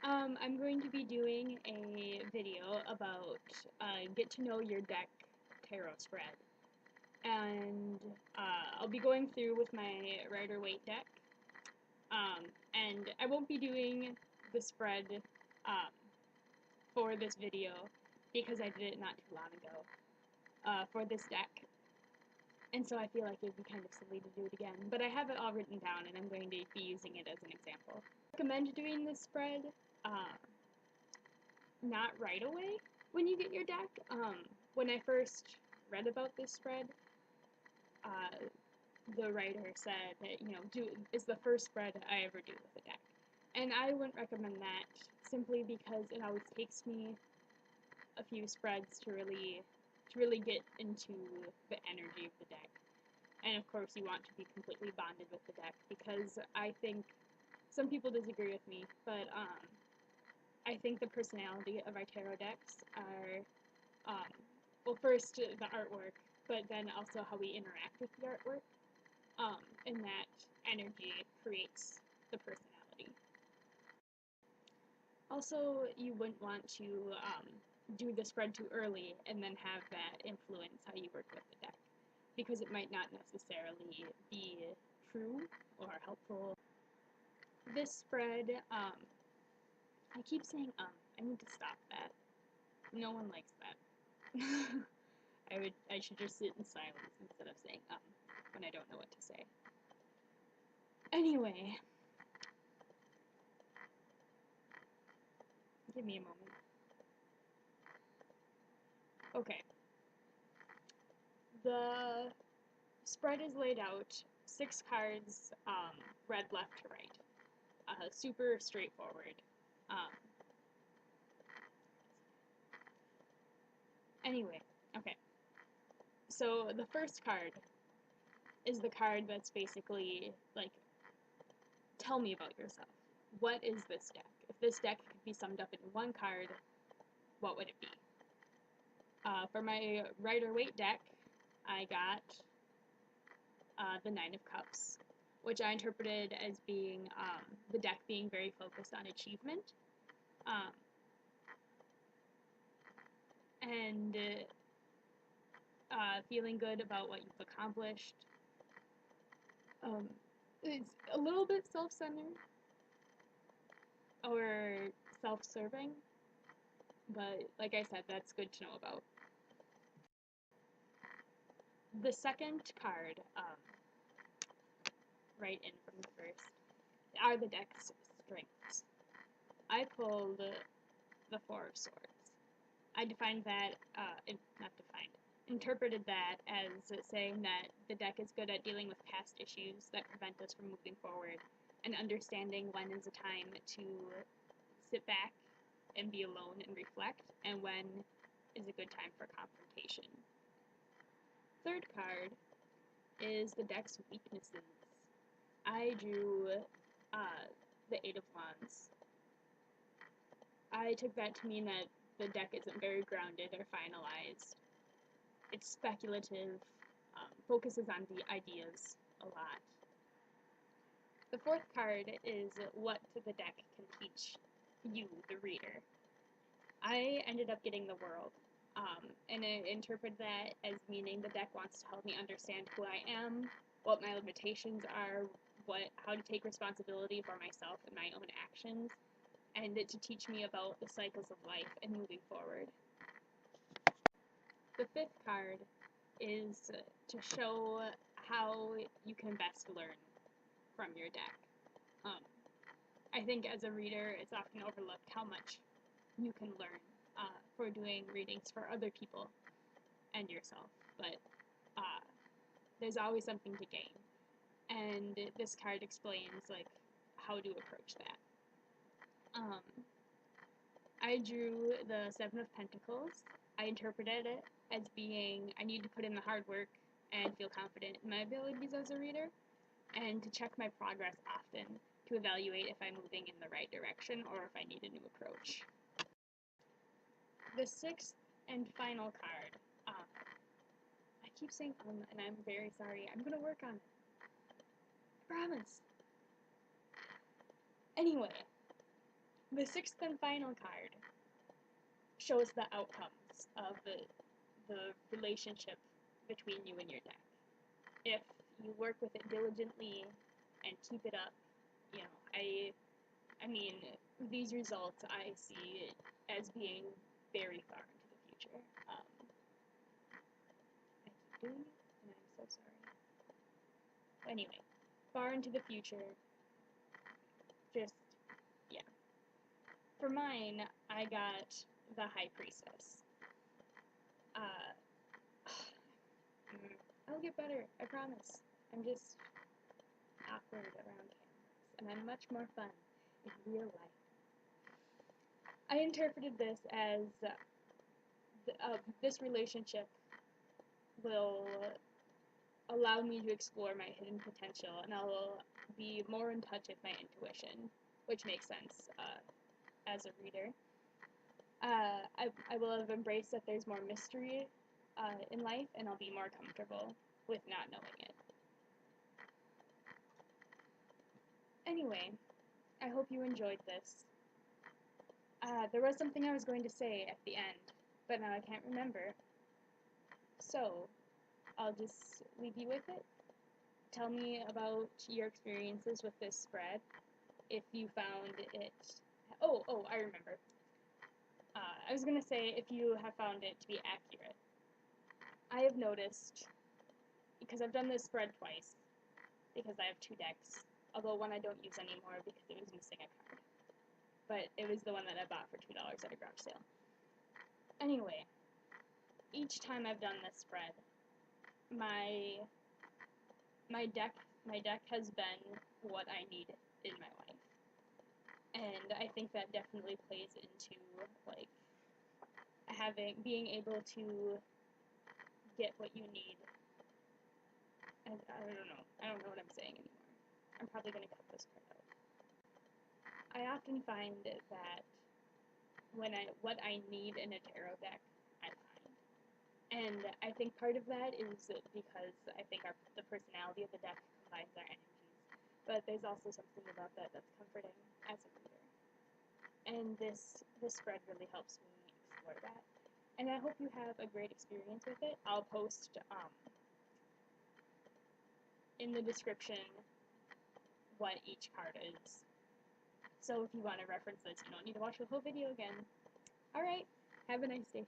I'm going to be doing a video about get to know your deck tarot spread. And I'll be going through with my Rider-Waite deck. And I won't be doing the spread um, for this video because I did it not too long ago for this deck. And so I feel like it would be kind of silly to do it again. But I have it all written down and I'm going to be using it as an example. I recommend doing this spread not right away when you get your deck. When I first read about this spread, the writer said that, is the first spread I ever do with a deck. And I wouldn't recommend that simply because it always takes me a few spreads to really get into the energy of the deck. And of course you want to be completely bonded with the deck because I think some people disagree with me, but I think the personality of our tarot decks are, well, first the artwork, but then also how we interact with the artwork, and that energy creates the personality. Also, you wouldn't want to do the spread too early and then have that influence how you work with the deck, because it might not necessarily be true or helpful. This spread, I keep saying I need to stop that. No one likes that. I should just sit in silence instead of saying when I don't know what to say. Anyway, give me a moment. Okay. The spread is laid out 6 cards, read left to right. Super straightforward. Anyway, okay. So the first card is the card that's basically like, tell me about yourself. What is this deck? If this deck could be summed up in one card, what would it be? For my Rider-Waite deck, I got the 9 of Cups, which I interpreted as being the deck being very focused on achievement. And feeling good about what you've accomplished. It's a little bit self-centered or self-serving, but like I said, that's good to know about. The second card, right in from the first, are the deck's strengths. I pulled the 4 of Swords. I defined that, interpreted that as saying that the deck is good at dealing with past issues that prevent us from moving forward, and understanding when is a time to sit back and be alone and reflect, and when is a good time for confrontation. Third card is the deck's weaknesses. I drew the 8 of Wands. I took that to mean that the deck isn't very grounded or finalized. It's speculative, focuses on the ideas a lot. The fourth card is what the deck can teach you, the reader. I ended up getting the World, and I interpret that as meaning the deck wants to help me understand who I am, what my limitations are, how to take responsibility for myself and my own actions, and to teach me about the cycles of life and moving forward. The fifth card is to show how you can best learn from your deck. I think as a reader, it's often overlooked how much you can learn for doing readings for other people and yourself, but there's always something to gain, and this card explains like how to approach that. I drew the 7 of Pentacles. I interpreted it as being I need to put in the hard work and feel confident in my abilities as a reader, and to check my progress often to evaluate if I'm moving in the right direction or if I need a new approach. The sixth and final card, I keep saying and I'm very sorry. I'm going to work on it. I promise. Anyway, The sixth and final card shows the outcomes of the relationship between you and your deck. If you work with it diligently and keep it up, you know, I mean, these results I see as being very far into the future. I keep doing it, and I'm so sorry. Anyway, far into the future, just, yeah. For mine, I got the High Priestess. I'll get better, I promise. I'm just awkward around cameras, and I'm much more fun in real life. I interpreted this as this relationship will allow me to explore my hidden potential, and I'll be more in touch with my intuition, which makes sense as a reader. I will have embraced that there's more mystery in life, and I'll be more comfortable with not knowing it. Anyway, I hope you enjoyed this. There was something I was going to say at the end, but now I can't remember. So, I'll just leave you with it. Tell me about your experiences with this spread. If you found it... Oh, I remember. I was going to say if you have found it to be accurate. I have noticed, because I've done this spread twice, because I have two decks, although one I don't use anymore because it was missing a card. But it was the one that I bought for $2 at a garage sale. Anyway, each time I've done this spread, my deck has been what I need in my life. And I think that definitely plays into, like, being able to get what you need. I don't know what I'm saying anymore. I'm probably going to cut this part out. I often find that what I need in a tarot deck, I find. And I think part of that is because I think the personality of the deck combines our energies. But there's also something about that that's comforting as a reader. And this spread really helps me explore that. And I hope you have a great experience with it. I'll post in the description what each card is. So if you want to reference this, you don't need to watch the whole video again. Alright, have a nice day.